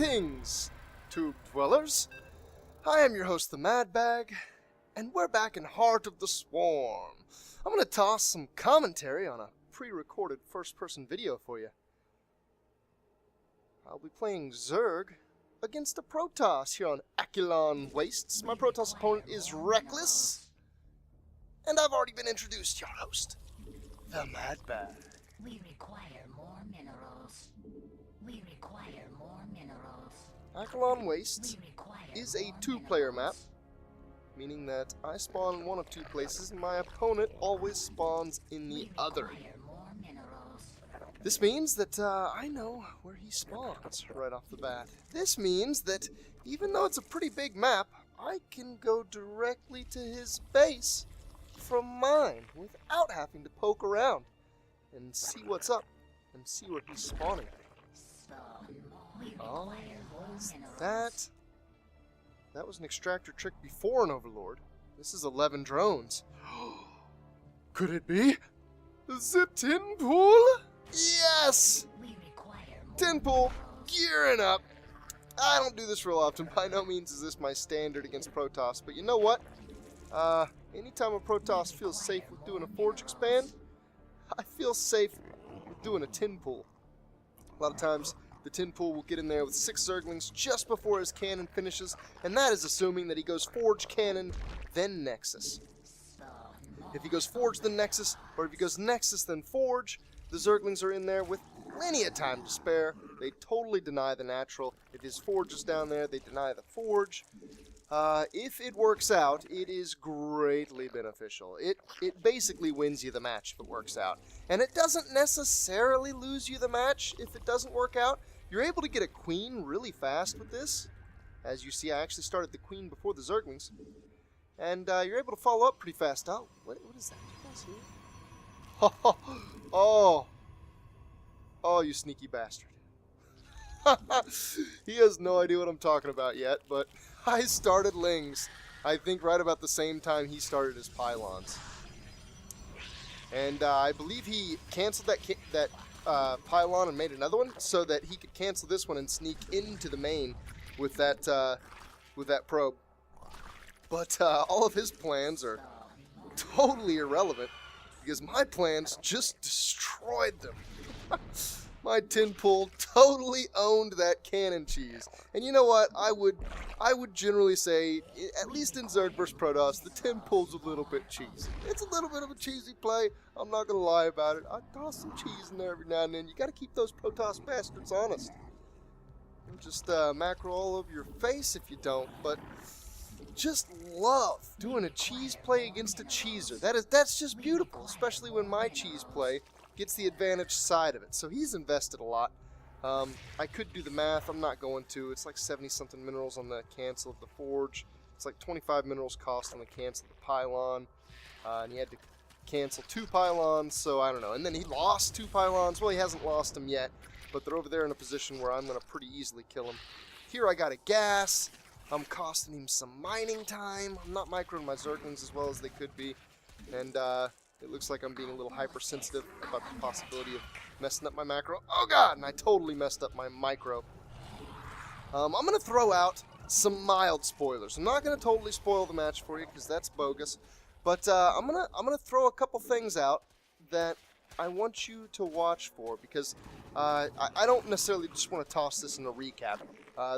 Greetings, tube dwellers. I am your host, the Mad Bag, and we're back in Heart of the Swarm. I'm going to toss some commentary on a pre-recorded first-person video for you. I'll be playing Zerg against a Protoss here on Acheron Wastes. My Protoss opponent is Reckless, and I've already been introduced, your host, the Mad Bag. We require more minerals. We require more minerals. Acheron Wastes is a two-player map, meaning that I spawn in one of two places and my opponent always spawns in the other. This means that I know where he spawns right off the bat. This means that even though it's a pretty big map, I can go directly to his base from mine without having to poke around and see what's up and see where he's spawning. Oh, what is that? That was an extractor trick before an overlord. This is 11 drones. Could it be the tin pool? Yes! Tin pool, gearing up. I don't do this real often. By no means is this my standard against Protoss. But you know what? Anytime a Protoss feels safe with doing a Forge Expand, I feel safe with doing a tin pool. A lot of times, the tin pool will get in there with 6 Zerglings just before his cannon finishes, and that is assuming that he goes Forge Cannon, then Nexus. If he goes Forge, then Nexus, or if he goes Nexus, then Forge, the Zerglings are in there with plenty of time to spare. They totally deny the natural. If his Forge is down there, they deny the Forge. If it works out, it is greatly beneficial. It basically wins you the match if it works out. And it doesn't necessarily lose you the match if it doesn't work out. You're able to get a queen really fast with this. As you see, I actually started the queen before the Zerglings. And you're able to follow up pretty fast. Oh, what is that? Did you guys hear it? Oh, you sneaky bastard. He has no idea what I'm talking about yet, but I started Lings, I think right about the same time he started his pylons. And I believe he canceled that pylon and made another one so that he could cancel this one and sneak into the main with that probe. But all of his plans are totally irrelevant because my plans just destroyed them. My tin pool totally owned that cannon cheese. And you know what? I would generally say, at least in Zerg vs. Protoss, the tin pool's a little bit cheesy. It's a little bit of a cheesy play. I'm not going to lie about it. I toss some cheese in there every now and then. You got to keep those Protoss bastards honest. You'll just macro all over your face if you don't, but just love doing a cheese play against a cheeser. That's just beautiful, especially when my cheese play gets the advantage side of it. So he's invested a lot. I could do the math. I'm not going to. It's like 70-something minerals on the cancel of the Forge. It's like 25 minerals cost on the cancel of the pylon. And he had to cancel 2 pylons, so I don't know. And then he lost 2 pylons. Well, he hasn't lost them yet, but they're over there in a position where I'm going to pretty easily kill him. Here I got a gas. I'm costing him some mining time. I'm not microing my Zerglings as well as they could be. And it looks like I'm being a little hypersensitive about the possibility of messing up my macro. Oh god, and I totally messed up my micro. I'm going to throw out some mild spoilers. I'm not going to totally spoil the match for you because that's bogus. But I'm gonna throw a couple things out that I want you to watch for because I don't necessarily just want to toss this in a recap.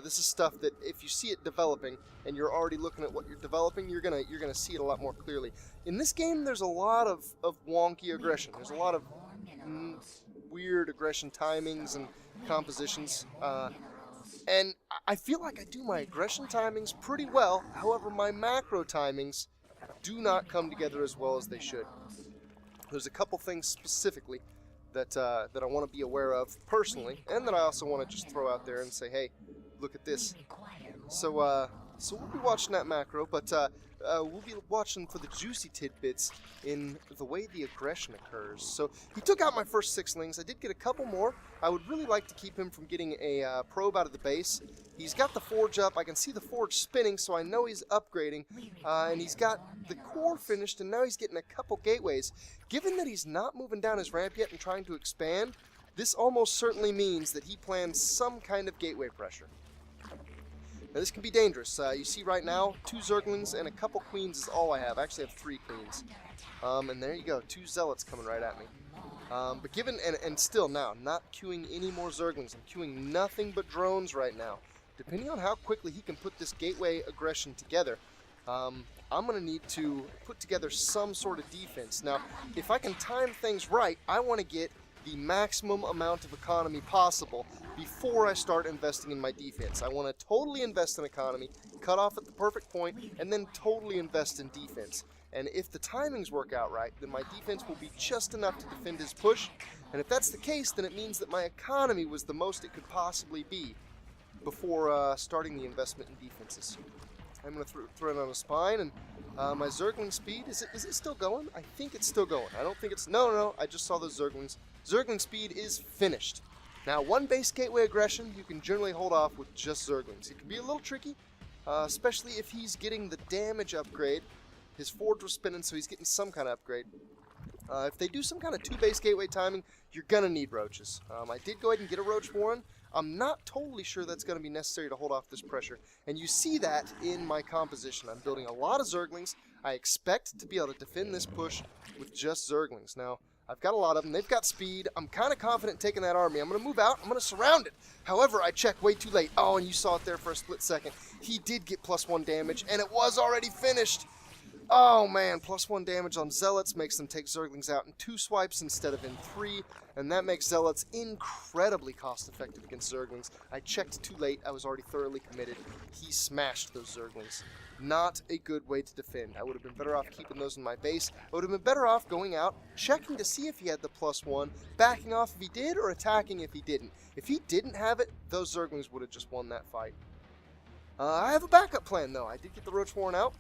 This is stuff that if you see it developing and you're already looking at what you're developing, you're gonna see it a lot more clearly. In this game, there's a lot of wonky aggression. There's a lot of weird aggression timings and compositions. And I feel like I do my aggression timings pretty well. However, my macro timings do not come together as well as they should. There's a couple things specifically that I want to be aware of personally, and that I also want to just throw out there and say, hey, look at this. So we'll be watching that macro, but we'll be watching for the juicy tidbits in the way the aggression occurs. So he took out my first 6 Lings. I did get a couple more. I would really like to keep him from getting a probe out of the base. He's got the Forge up. I can see the Forge spinning, so I know he's upgrading. And he's got the core finished, and now he's getting a couple gateways. Given that he's not moving down his ramp yet and trying to expand, this almost certainly means that he plans some kind of gateway pressure. Now this can be dangerous. You see right now, 2 Zerglings and a couple Queens is all I have. I actually have 3 Queens. And there you go, 2 Zealots coming right at me. But given, and still now, not queuing any more Zerglings. I'm queuing nothing but drones right now. Depending on how quickly he can put this gateway aggression together, I'm going to need to put together some sort of defense. Now, if I can time things right, I want to get the maximum amount of economy possible before I start investing in my defense. I want to totally invest in economy, cut off at the perfect point, and then totally invest in defense. And if the timings work out right, then my defense will be just enough to defend his push. And if that's the case, then it means that my economy was the most it could possibly be before starting the investment in defenses. I'm going to throw it on a spine, and my Zergling speed, is it still going? I think it's still going. I don't think it's, no, I just saw those Zerglings. Zergling speed is finished. Now, 1 base gateway aggression, you can generally hold off with just Zerglings. It can be a little tricky, especially if he's getting the damage upgrade. His forge was spinning, so he's getting some kind of upgrade. If they do some kind of 2 base gateway timing, you're going to need roaches. I did go ahead and get a roach warren. I'm not totally sure that's going to be necessary to hold off this pressure. And you see that in my composition. I'm building a lot of Zerglings. I expect to be able to defend this push with just Zerglings. Now, I've got a lot of them. They've got speed. I'm kind of confident taking that army. I'm going to move out. I'm going to surround it. However, I checked way too late. Oh, and you saw it there for a split second. He did get +1 damage, and it was already finished. Oh man, +1 damage on Zealots makes them take Zerglings out in 2 swipes instead of in 3, and that makes Zealots incredibly cost-effective against Zerglings. I checked too late, I was already thoroughly committed. He smashed those Zerglings. Not a good way to defend. I would have been better off keeping those in my base. I would have been better off going out, checking to see if he had the +1, backing off if he did, or attacking if he didn't. If he didn't have it, those Zerglings would have just won that fight. I have a backup plan though. I did get the Roach Warren out.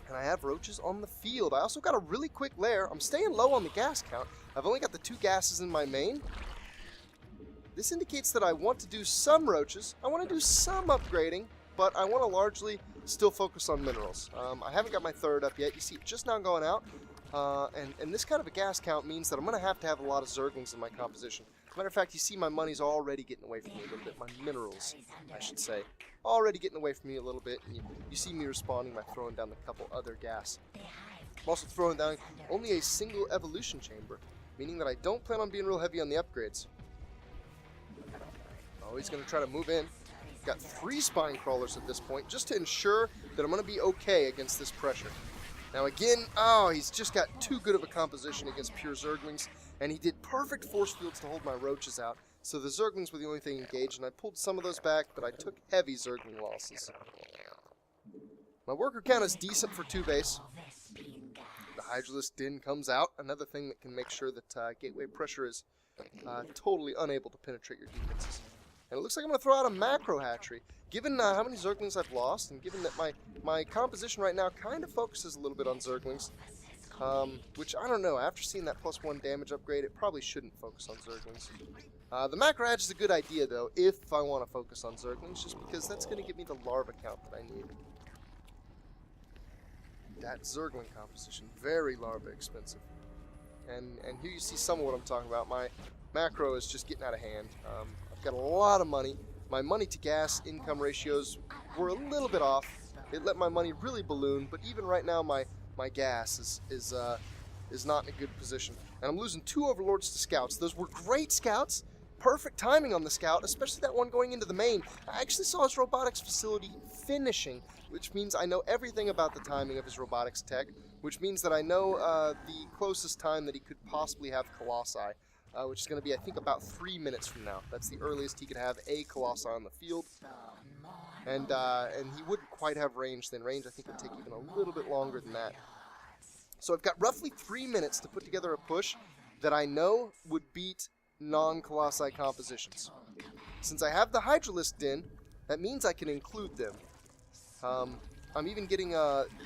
And I have roaches on the field. I also got a really quick lair. I'm staying low on the gas count. I've only got the 2 gases in my main. This indicates that I want to do some roaches. I want to do some upgrading, but I want to largely still focus on minerals. I haven't got my 3rd up yet. You see it just now going out. And this kind of a gas count means that I'm going to have a lot of Zerglings in my composition. Matter of fact, you see my money's already getting away from me a little bit. My minerals, I should say. Already getting away from me a little bit. And you see me responding by throwing down a couple other gas. I'm also throwing down only a single evolution chamber, meaning that I don't plan on being real heavy on the upgrades. Oh, he's going to try to move in. Got 3 spine crawlers at this point, just to ensure that I'm going to be okay against this pressure. Now again, oh, he's just got too good of a composition against pure Zerglings, and he did perfect force fields to hold my roaches out, so the Zerglings were the only thing engaged, and I pulled some of those back, but I took heavy Zergling losses. My worker count is decent for 2 base. The Hydralisk Den comes out, another thing that can make sure that gateway pressure is totally unable to penetrate your defenses. And it looks like I'm going to throw out a macro hatchery. Given how many Zerglings I've lost, and given that my composition right now kind of focuses a little bit on Zerglings, which I don't know, after seeing that +1 damage upgrade, it probably shouldn't focus on Zerglings. The macro hatch is a good idea though, if I want to focus on Zerglings, just because that's going to give me the larva count that I need. That Zergling composition, very larva expensive. And here you see some of what I'm talking about. My macro is just getting out of hand. I've got a lot of money. My money to gas income ratios were a little bit off. It let my money really balloon, but even right now my gas is not in a good position. And I'm losing 2 overlords to scouts. Those were great scouts. Perfect timing on the scout, especially that one going into the main. I actually saw his robotics facility finishing, which means I know everything about the timing of his robotics tech, which means that I know the closest time that he could possibly have Colossi. Which is going to be, I think, about 3 minutes from now. That's the earliest he could have a Colossi on the field. And he wouldn't quite have range then. Range, I think, would take even a little bit longer than that. So I've got roughly 3 minutes to put together a push that I know would beat non-Colossi compositions. Since I have the Hydralisk Den, that means I can include them. I'm even getting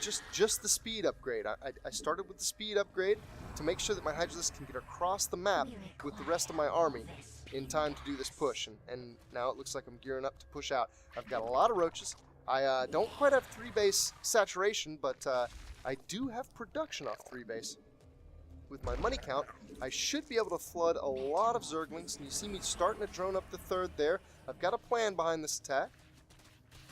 just the speed upgrade. I started with the speed upgrade to make sure that my Hydralisk can get across the map with the rest of my army in time to do this push. And now it looks like I'm gearing up to push out. I've got a lot of roaches. I don't quite have 3 base saturation, but I do have production off 3 base. With my money count, I should be able to flood a lot of Zerglings, and you see me starting to drone up the 3rd there. I've got a plan behind this attack.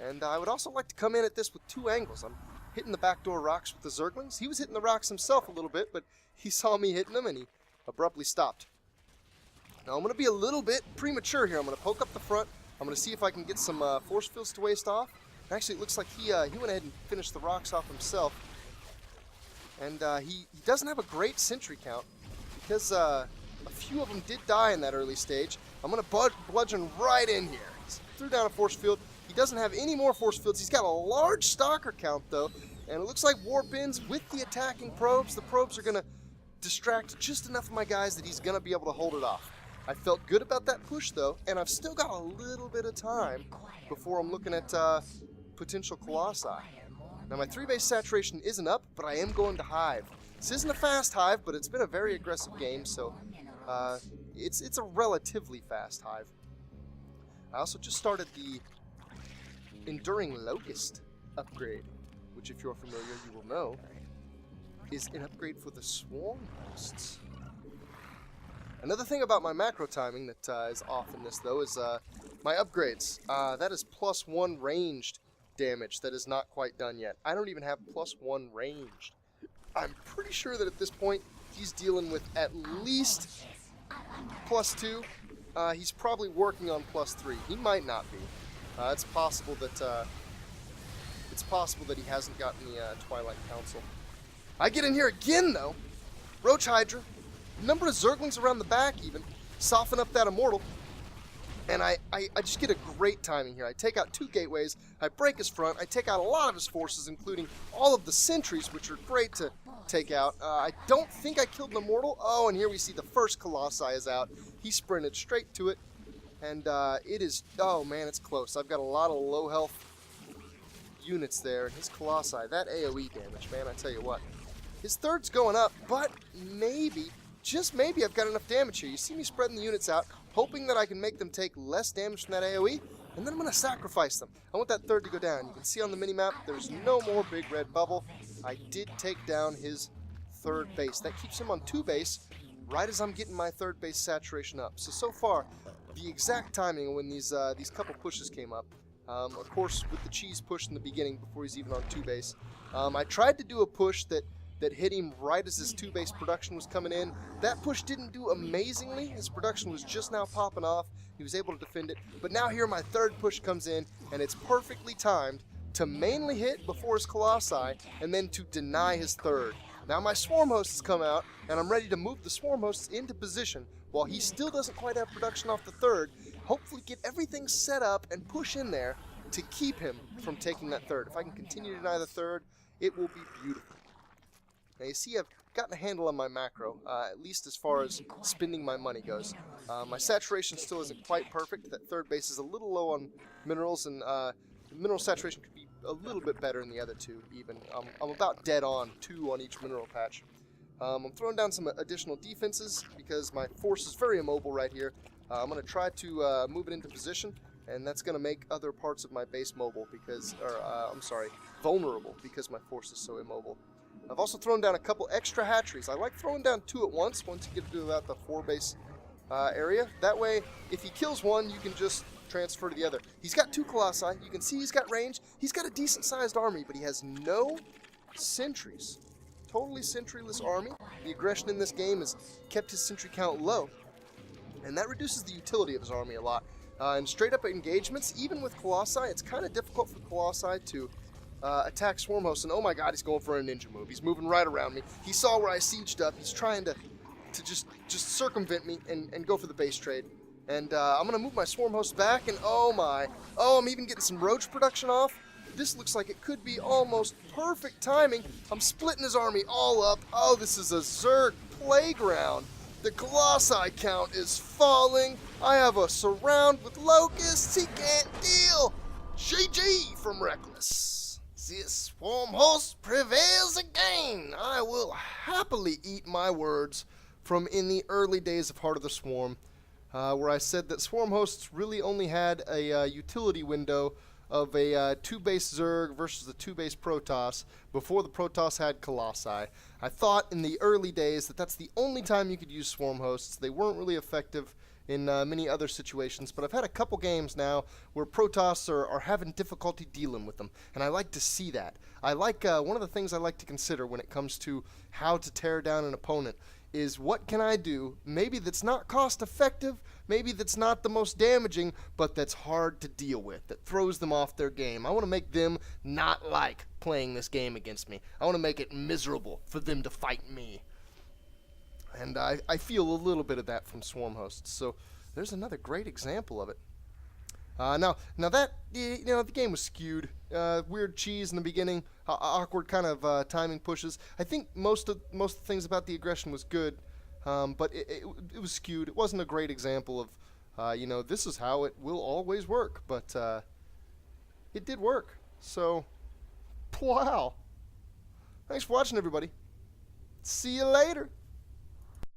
And I would also like to come in at this with two angles. I'm hitting the backdoor rocks with the Zerglings. He was hitting the rocks himself a little bit, but he saw me hitting them and he abruptly stopped. Now I'm going to be a little bit premature here. I'm going to poke up the front. I'm going to see if I can get some force fields to waste off. Actually, it looks like he went ahead and finished the rocks off himself. And he doesn't have a great sentry count because a few of them did die in that early stage. I'm going to bludgeon right in here. He threw down a force field. He doesn't have any more force fields. He's got a large stalker count, though, and it looks like warp ins with the attacking probes. The probes are going to distract just enough of my guys that he's going to be able to hold it off. I felt good about that push, though, and I've still got a little bit of time before I'm looking at potential Colossi. Now, my 3-base saturation isn't up, but I am going to Hive. This isn't a fast Hive, but it's been a very aggressive game, so it's a relatively fast Hive. I also just started the Enduring Locust upgrade, which, if you're familiar, you will know, is an upgrade for the Swarm Hosts. Another thing about my macro timing that is off in this, though, is my upgrades. That is +1 ranged damage that is not quite done yet. I don't even have +1 ranged. I'm pretty sure that at this point, he's dealing with at least +2. He's probably working on +3. He might not be. It's possible that he hasn't gotten the Twilight Council. I get in here again, though. Roach Hydra, number of Zerglings around the back, even soften up that Immortal, and I just get a great timing here. I take out 2 gateways. I break his front. I take out a lot of his forces, including all of the sentries, which are great to take out. I don't think I killed an Immortal. Oh, and here we see the first Colossi is out. He sprinted straight to it. And it is, oh man, it's close. I've got a lot of low health units there. And his Colossi, that AoE damage, man, I tell you what. His third's going up, but maybe, just maybe, I've got enough damage here. You see me spreading the units out, hoping that I can make them take less damage from that AoE, and then I'm going to sacrifice them. I want that third to go down. You can see on the minimap, there's no more big red bubble. I did take down his third base. That keeps him on 2 base, right as I'm getting my 3rd base saturation up. So far, the exact timing when these couple pushes came up, of course with the cheese push in the beginning before he's even on 2 base, I tried to do a push that hit him right as his 2 base production was coming in. That push didn't do amazingly. His production was just now popping off. He was able to defend it, but now here my 3rd push comes in, and it's perfectly timed to mainly hit before his Colossi and then to deny his 3rd. Now my Swarm Hosts come out, and I'm ready to move the Swarm Hosts into position while he still doesn't quite have production off the 3rd, hopefully get everything set up and push in there to keep him from taking that 3rd. If I can continue to deny the 3rd, it will be beautiful. Now you see I've gotten a handle on my macro, at least as far as spending my money goes. My saturation still isn't quite perfect. That 3rd base is a little low on minerals, and mineral saturation could be a little bit better in the other 2 even. I'm about dead on 2 on each mineral patch. I'm throwing down some additional defenses because my force is very immobile right here. I'm going to try to move it into position, and that's going to make other parts of my base mobile because, vulnerable because my force is so immobile. I've also thrown down a couple extra hatcheries. I like throwing down 2 at once you get to about the 4 base area. That way, if he kills one, you can just transfer to the other. He's got 2 Colossi. You can see he's got range. He's got a decent-sized army, but he has no sentries. Totally sentryless army. The aggression in this game has kept his sentry count low, and that reduces the utility of his army a lot. In straight-up engagements, even with Colossi, it's kind of difficult for Colossi to attack Swarm Hosts, and oh my god, he's going for a ninja move. He's moving right around me. He saw where I sieged up. He's trying to just circumvent me and go for the base trade. And I'm going to move my Swarm Hosts back, and oh, I'm even getting some Roach production off. This looks like it could be almost perfect timing. I'm splitting his army all up. Oh, this is a Zerg playground. The Colossi count is falling. I have a surround with Locusts. He can't deal. GG from Reckless. This Swarm Host prevails again. I will happily eat my words from in the early days of Heart of the Swarm, where I said that Swarm Hosts really only had a utility window of a 2-base Zerg versus a 2-base Protoss before the Protoss had Colossi. I thought in the early days that that's the only time you could use Swarm Hosts. They weren't really effective in many other situations, but I've had a couple games now where Protoss are having difficulty dealing with them, and I like to see that. I like one of the things I like to consider when it comes to how to tear down an opponent is what can I do, maybe that's not cost effective, maybe that's not the most damaging, but that's hard to deal with, that throws them off their game. I want to make them not like playing this game against me. I want to make it miserable for them to fight me. And I feel a little bit of that from Swarm Hosts. So there's another great example of it. Now that the game was skewed, weird cheese in the beginning, awkward kind of timing pushes. I think most of the things about the aggression was good, but it was skewed. It wasn't a great example of this is how it will always work, but it did work. So wow. Thanks for watching, everybody. See you later.